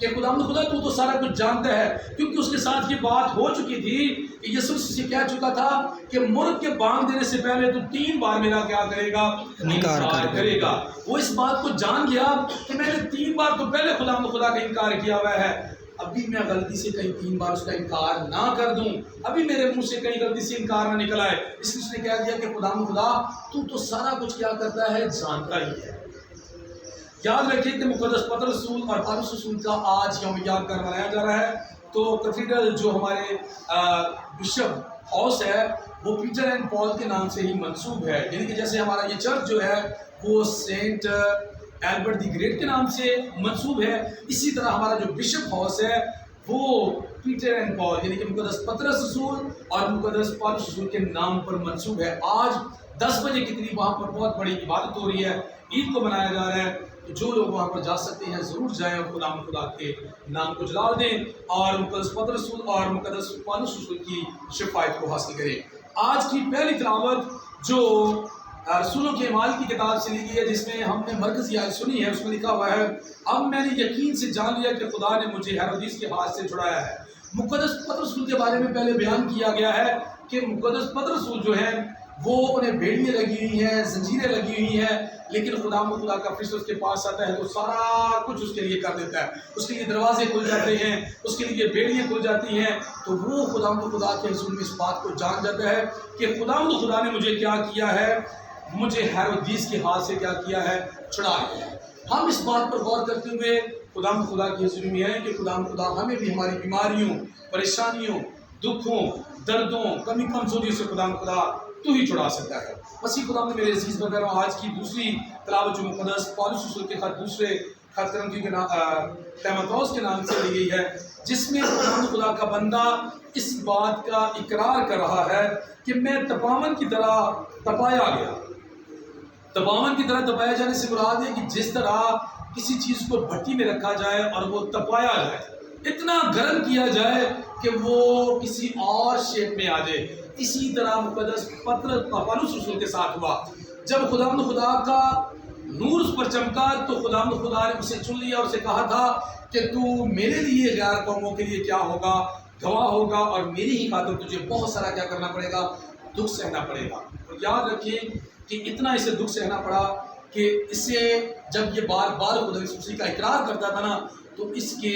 کہ خدا تو سارا کچھ جانتا ہے، کیونکہ اس کے ساتھ یہ بات ہو چکی تھی کہ یسوع سے کہہ چکا تھا کہ مرغ کے بانگ دینے سے پہلے تو 3 بار میرا کیا کرے گا؟ انکار کرے گا۔ وہ اس بات کو جان گیا کہ میں نے 3 بار تو پہلے خدا کا انکار کیا ہوا ہے، ابھی میں غلطی سے کہیں 3 بار اس کا انکار نہ کر دوں، ابھی میرے منہ سے کہیں غلطی سے انکار نہ نکل آئے، اس لیے اس نے کہہ دیا کہ خدا تو سارا کچھ کیا کرتا ہے؟ جانتا ہی ہے۔ یاد رکھیے کہ مقدس پطرس رسول اور پولس رسول کا آج یوم یاد کر منایا جا رہا ہے، تو کیتھیڈرل جو ہمارے بشپ ہاؤس ہے وہ پیٹر اینڈ پال کے نام سے ہی منسوب ہے، یعنی کہ جیسے ہمارا یہ چرچ جو ہے وہ سینٹ ایلبرٹ دی گریٹ کے نام سے منسوب ہے، اسی طرح ہمارا جو بشپ ہاؤس ہے وہ پیٹر اینڈ پال یعنی کہ مقدس پطرس رسول اور مقدس پولس رسول کے نام پر منسوب ہے۔ آج 10 بجے کے قریب وہاں پر بہت بڑی عبادت ہو رہی ہے، عید کو منایا جا رہا ہے، جو لوگ وہاں پر جا سکتے ہیں ضرور جائیں اور خدا کے نام کو جلال دیں اور مقدس پطرس رسول اور مقدس پولس رسول کی شفاعت کو حاصل کریں۔ آج کی پہلی تلاوت جو رسولوں کے اعمال کی کتاب سے لی گئی ہے، جس میں ہم نے مرکزی آیت سنی ہے، اس میں لکھا ہوا ہے، اب میں نے یقین سے جان لیا کہ خدا نے مجھے ہیرودیس کے ہاتھ سے چھڑایا ہے۔ مقدس پطرس رسول کے بارے میں پہلے بیان کیا گیا ہے کہ مقدس پطرس رسول جو ہیں وہ انہیں بیڑیاں لگی ہوئی ہیں، زنجیریں لگی ہوئی ہیں، لیکن خدا کا فرشتہ اس کے پاس آتا ہے تو سارا کچھ اس کے لیے کر دیتا ہے، اس کے لیے دروازے کھل جاتے ہیں، اس کے لیے بیڑیاں کھل جاتی ہیں، تو وہ خدا کے حضور میں اس بات کو جان جاتا ہے کہ خدا نے مجھے کیا کیا ہے؟ مجھے ہیرودیس کے ہاتھ سے کیا کیا ہے؟ چھڑا لیا ہے۔ ہم اس بات پر غور کرتے ہوئے خدا کی حضوری میں ہیں کہ خدا ہمیں بھی ہماری بیماریوں، پریشانیوں، دکھوں، دردوں، کمی کمزوریوں سے خدا تو ہی چھڑا سکتا ہے۔ مسیح خدا نے میرے عزیز برادر آج کی دوسری تلاوت جو مقدس پولس رسول کے خط دوسرے خط کرنتھیوں کے تیموتھوس کے نام سے لی گئی ہے، جس میں خدا کا بندہ اس بات کا اقرار کر رہا ہے کہ میں تپاون کی طرح تپایا گیا۔ تپاون کی طرح تپایا جانے سے مراد ہے کہ جس طرح کسی چیز کو بھٹی میں رکھا جائے اور وہ تپایا جائے، اتنا گرم کیا جائے کہ وہ کسی اور شیپ میں آ جائے، اسی طرح مقدس پولس رسول کے ساتھ ہوا۔ جب خدا کا نور اس پر چمکا تو خدا نے اسے چن لیا اور اسے کہا تھا کہ تو میرے لیے غیر قوموں کے لیے کیا ہوگا؟ گواہ ہوگا، اور میری ہی خاطر تجھے بہت سارا کیا کرنا پڑے گا؟ دکھ سہنا پڑے گا۔ اور یاد رکھیے کہ اتنا اسے دکھ سہنا پڑا کہ اسے جب یہ بار بار خدا یسوع کا اقرار کرتا تھا نا، تو اس کے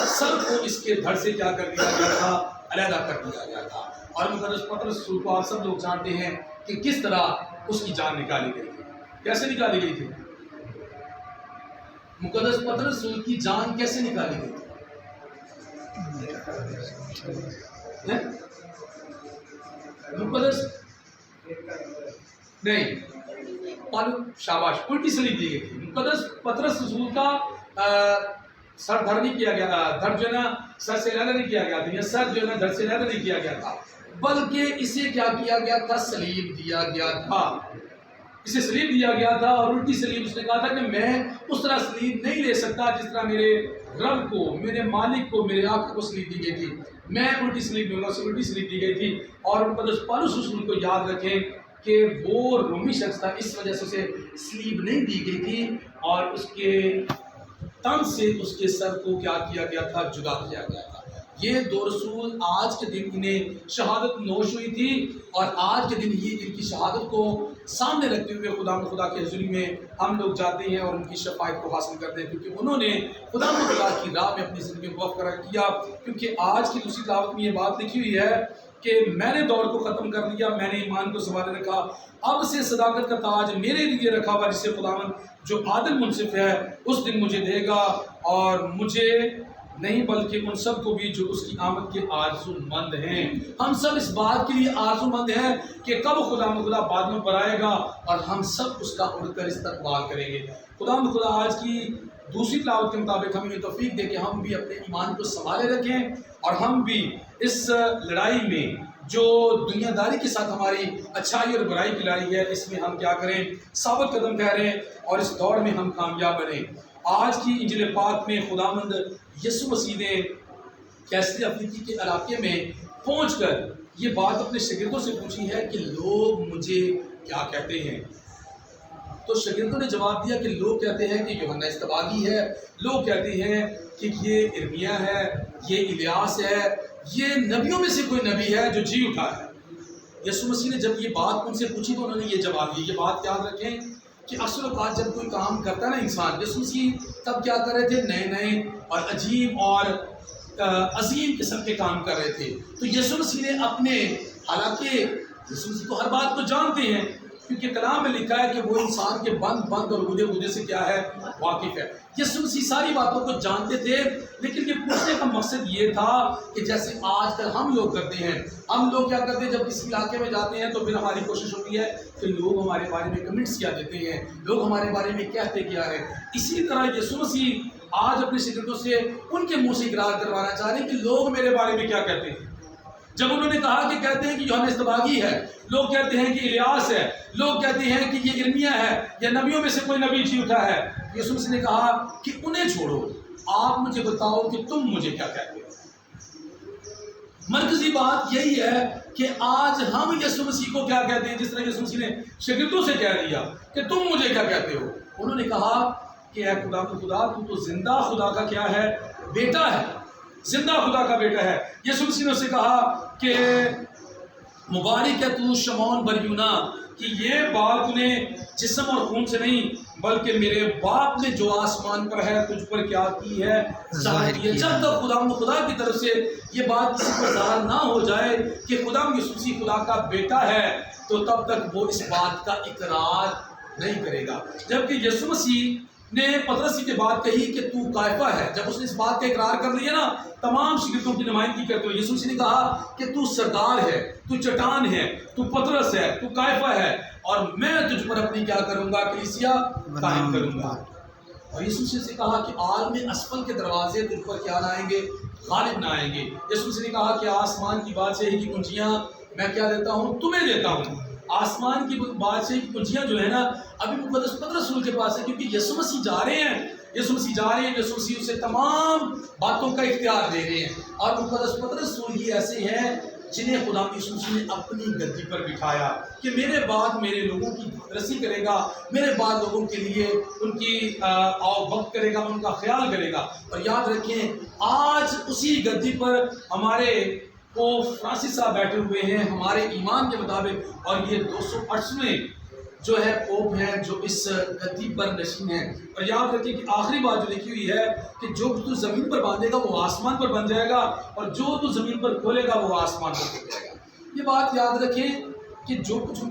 سر کو اس کے دھڑ سے کیا کر دیا گیا تھا؟ علیحدہ کر دیا گیا تھا۔ اور مقدس پطرس رسول کو آپ سب لوگ جانتے ہیں کہ کس طرح اس کی جان نکالی گئی تھی۔ کیسے نکالی گئی تھی؟ مقدس پطرس رسول کی جان کیسے نکالی گئی تھی؟ مقدس نہیں، شاباش، الٹی سلیب دی گئی تھی۔ مقدس پطرس رسول کا سر دھڑ نہیں کیا گیا تھا، دھڑ جو ہے نا سر سے علیحدہ نہیں کیا گیا تھا، یا سر جو ہے نا دھڑ سے علیحدہ نہیں کیا گیا تھا، بلکہ اسے کیا کیا گیا تھا؟ سلیب دیا گیا تھا۔ اسے سلیب دیا گیا تھا، اور الٹی سلیب اس نے کہا تھا کہ میں اس طرح سلیب نہیں لے سکتا جس طرح میرے رب کو، میرے مالک کو، میرے آقا کو سلیب دی گئی تھی، میں الٹی سلیب دوں گا، اسے الٹی سلیب دی گئی تھی۔ اور مقدس پولس رسول کو یاد رکھیں کہ وہ رومی شخص تھا، اس وجہ سے اسے سلیب نہیں دی گئی تھی، اور اس کے تن سے اس کے سر کو کیا کیا گیا تھا؟ جدا کیا گیا تھا۔ یہ 2 رسول آج کے دن انہیں شہادت نوش ہوئی تھی، اور آج کے دن یہ ان کی شہادت کو سامنے رکھتے ہوئے خدا کی حضوری میں ہم لوگ جاتے ہیں اور ان کی شفاعت کو حاصل کرتے ہیں، کیونکہ انہوں نے خدا کی راہ میں اپنی زندگی کو وقف قرار کیا۔ کیونکہ آج کی دوسری دعوت میں یہ بات لکھی ہوئی ہے کہ میں نے دور کو ختم کر لیا، میں نے ایمان کو سنبھالے رکھا، اب سے صداقت کا تاج میرے لیے رکھا ہوا، جسے خداوند جو عادل منصف ہے اس دن مجھے دے گا، اور مجھے نہیں بلکہ ان سب کو بھی جو اس کی آمد کے آرزو مند ہیں۔ ہم سب اس بات کے لیے آرزو مند ہیں کہ کب خدا بادلوں پر آئے گا اور ہم سب اس کا اڑ کر استقبال کریں گے۔ خدا آج کی دوسری تلاوت کے مطابق ہمیں یہ توفیق دے کہ ہم بھی اپنے ایمان کو سنبھالے رکھیں، اور ہم بھی اس لڑائی میں جو دنیا داری کے ساتھ ہماری اچھائی اور برائی کی لڑائی ہے، اس میں ہم کیا کریں؟ ثابت قدم ٹھہریں، اور اس دور میں ہم کامیاب بنیں۔ آج کی انجیل پاک میں خداوند یسوع مسیح نے کیسری افریقی کے علاقے میں پہنچ کر یہ بات اپنے شاگردوں سے پوچھی ہے کہ لوگ مجھے کیا کہتے ہیں؟ تو شاگردوں نے جواب دیا کہ لوگ کہتے ہیں کہ یوحنا اصطباغی ہے، لوگ کہتے ہیں کہ یہ ارمیا ہے، یہ الیاس ہے، یہ نبیوں میں سے کوئی نبی ہے جو جی اٹھا ہے۔ یسوع مسیح نے جب یہ بات ان سے پوچھی تو انہوں نے یہ جواب دیا۔ یہ بات یاد رکھیں کہ اکثر اوقات جب کوئی کام کرتا ہے نا انسان، یسوع مسیح تب کیا کر رہے تھے؟ نئے نئے اور عجیب اور عظیم قسم کے کام کر رہے تھے۔ تو یسوع مسیح نے اپنے، حالانکہ یسوع مسیح تو ہر بات کو جانتے ہیں، کیونکہ کلام میں لکھا ہے کہ وہ انسان کے بند اور گودے سے کیا ہے؟ واقف ہے۔ یسوع مسیح ساری باتوں کو جانتے تھے، لیکن یہ پوچھنے کا مقصد یہ تھا کہ جیسے آج کل ہم لوگ کرتے ہیں، ہم لوگ کیا کرتے ہیں جب کسی علاقے میں جاتے ہیں تو پھر ہماری کوشش ہوتی ہے کہ لوگ ہمارے بارے میں کمنٹس کیا دیتے ہیں، لوگ ہمارے بارے میں کہتے کیا ہے۔ اسی طرح یسوع مسیح آج اپنے شاگردوں سے ان کے منہ سے اقرار کروانا چاہ رہے ہیں کہ لوگ میرے بارے میں کیا کہتے ہیں۔ جب انہوں نے کہا کہ کہتے ہیں کہ یوحنا اصطباغی ہے، لوگ کہتے ہیں کہ الیاس ہے، لوگ کہتے ہیں کہ یہ ارمیا ہے یا نبیوں میں سے کوئی نبی جی اٹھا ہے، یسوع مسیح نے کہا کہ انہیں چھوڑو، آپ مجھے بتاؤ کہ تم مجھے کیا کہتے ہو۔ مرکزی بات یہی ہے کہ آج ہم یسوع مسیح کو کیا کہتے ہیں، جس طرح یسوع مسیح نے شاگردوں سے کہہ دیا کہ تم مجھے کیا کہتے ہو۔ انہوں نے کہا کہ اے خدا کو خدا، تو زندہ خدا کا کیا ہے؟ بیٹا ہے، زندہ خدا کا بیٹا ہے۔ یسوع مسیح نے اسے کہا کہ مبارک ہے تو شمعون بریونا، کہ یہ بات نے جسم اور خون سے نہیں بلکہ میرے باپ نے جو آسمان پر ہے تجھ پر کیا کی ہے؟ ظاہر کی ہے۔ جب تک خدا کی طرف سے یہ بات کسی پر ظاہر نہ ہو جائے کہ خدا یسوع مسیح خدا کا بیٹا ہے، تو تب تک وہ اس بات کا اقرار نہیں کرے گا۔ جبکہ یسوع مسیح نے پطرس سے بات کہی کہ تو کائفہ ہے، جب اس نے اس بات کا اقرار کر لیا نا، تمام شاگردوں کی نمائندگی کرتے ہوئے یسوع مسیح نے کہا کہ تو سردار ہے، تو چٹان ہے، تو پطرس ہے، تو کائفہ ہے، اور میں تجھ پر اپنی کیا کروں گا؟ کلیسیا قائم کروں گا۔ اور یسوع مسیح سے کہا کہ عالم اسفل کے دروازے تجھ پر کیا نہ آئیں گے؟ غالب نہ آئیں گے۔ یسوع مسیح نے کہا کہ آسمان کی بادشاہی کی کنجیاں میں کیا دیتا ہوں؟ تمہیں دیتا ہوں۔ آسمان کی بادشاہی کی کنجیاں جو ہے نا، ابھی مقدس پطرس رسول کے پاس ہے، کیونکہ یسوع مسیح جا رہے ہیں، یسوع مسیح اسے تمام باتوں کا اختیار دے رہے ہیں، اور مقدس پطرس رسول ہی ایسے ہیں جنہیں خدا یسوع مسیح نے اپنی گدی پر بٹھایا کہ میرے بعد میرے لوگوں کی رسی کرے گا، میرے بعد لوگوں کے لیے ان کی وقت کرے گا، ان کا خیال کرے گا۔ اور یاد رکھیں آج اسی گدی پر ہمارے پوپ فرانسس صاحب بیٹھے ہوئے ہیں ہمارے ایمان کے مطابق، اور یہ 208ویں جو ہے پوپ ہیں جو اس گدی پر نشین ہیں۔ اور یاد رکھیں کہ آخری بات جو لکھی ہوئی ہے کہ جو تو زمین پر باندھے گا وہ آسمان پر بن جائے گا، اور جو تو زمین پر کھولے گا وہ آسمان پر کھل جائے گا۔ یہ بات یاد رکھیں کہ جو کچھ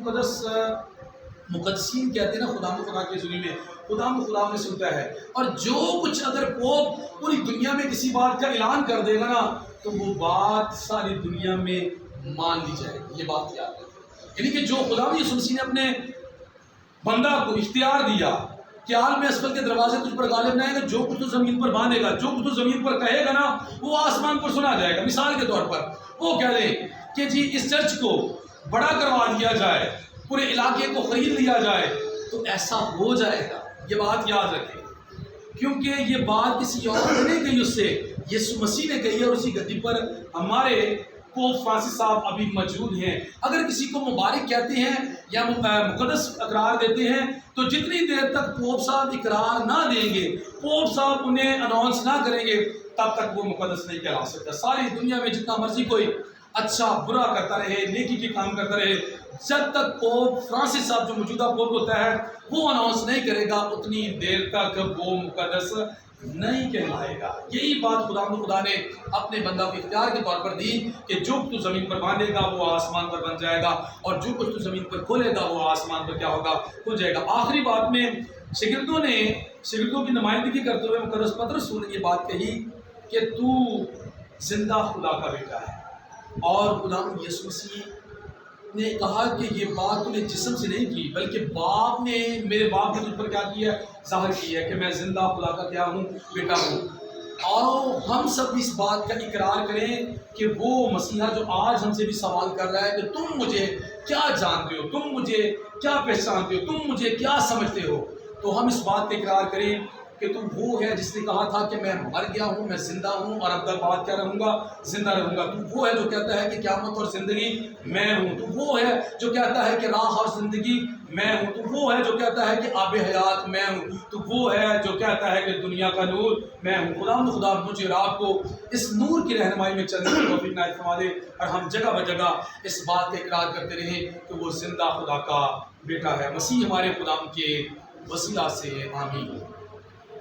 مقدسین کہتے ہیں نا خدا کے ذریعے میں، خدا نے سنتا ہے، اور جو کچھ اگر پوپ پوری دنیا میں کسی بات کا اعلان کر دے گا نا، تو وہ بات ساری دنیا میں مان لی جائے گی۔ یہ بات یاد رکھیں، یعنی کہ جو خدا یسوع مسیح نے اپنے بندہ کو اختیار دیا کہ عالم اسفل کے دروازے تجھ پر غالب نہ آئے گا، جو کچھ تو زمین پر باندھے گا، جو کچھ تو زمین پر کہے گا نا، وہ آسمان پر سنا جائے گا۔ مثال کے طور پر وہ کہہ دے کہ جی اس چرچ کو بڑا کروا دیا جائے، پورے علاقے کو خرید لیا جائے، تو ایسا ہو جائے گا۔ یہ بات یاد رکھیں، کیونکہ یہ بات کسی اور نے نہیں کہی، اس سے یسوع مسیح نے کہی ہے، اور اسی گدی پر ہمارے پوپ فرانسس صاحب ابھی موجود ہیں۔ اگر کسی کو مبارک کہتے ہیں یا مقدس اقرار دیتے ہیں، تو جتنی دیر تک پوپ صاحب اقرار نہ دیں گے، پوپ صاحب انہیں اناؤنس نہ کریں گے، تب تک وہ مقدس نہیں کہلا سکتا۔ ساری دنیا میں جتنا مرضی کوئی اچھا برا کرتا رہے، نیکی کے کام کرتا رہے، جب تک پوپ فرانسس صاحب جو موجودہ پوپ ہوتا ہے وہ اناؤنس نہیں کرے گا، اتنی دیر تک وہ مقدس نہیں کہلائے گا۔ یہی بات خدا نے اپنے بندہ کو اختیار کے طور پر دی کہ جو کچھ تو زمین پر باندھے گا وہ آسمان پر بن جائے گا، اور جو کچھ تو زمین پر کھولے گا وہ آسمان پر کیا ہوگا؟ کھل جائے گا۔ آخری بات میں شاگردوں کی نمائندگی کرتے ہوئے مقدس پطرس رسول نے یہ بات کہی کہ تو زندہ خدا کا بیٹا ہے، اور خدا یسوع مسیح نے کہا کہ یہ بات تو نے جسم سے نہیں کی، بلکہ باپ نے، میرے باپ نے تجھ پر کیا کیا ہے؟ ظاہر کی ہے کہ میں زندہ خدا کا کیا ہوں؟ بیٹا ہوں۔ اور ہم سب اس بات کا اقرار کریں کہ وہ مسیحا جو آج ہم سے بھی سوال کر رہا ہے کہ تم مجھے کیا جانتے ہو، تم مجھے کیا پہچانتے ہو، تم مجھے کیا سمجھتے ہو، تو ہم اس بات کا اقرار کریں کہ تو وہ ہے جس نے کہا تھا کہ میں مر گیا ہوں، میں زندہ ہوں اور اب تک بعد کیا رہوں گا، زندہ رہوں گا۔ تو وہ ہے جو کہتا ہے کہ قیامت اور زندگی میں ہوں۔ تو وہ ہے جو کہتا ہے کہ راہ اور زندگی میں ہوں۔ تو وہ ہے جو کہتا ہے کہ آب حیات میں ہوں۔ تو وہ ہے جو کہتا ہے کہ دنیا کا نور میں ہوں۔ خدا مجھے اور آپ کو اس نور کی رہنمائی میں چلنے کی توفیق عنایت فرما دے، اور ہم جگہ بجگہ اس بات کا اقرار کرتے رہیں کہ وہ زندہ خدا کا بیٹا ہے۔ مسیح ہمارے خدا کے وسیلہ سے آمین۔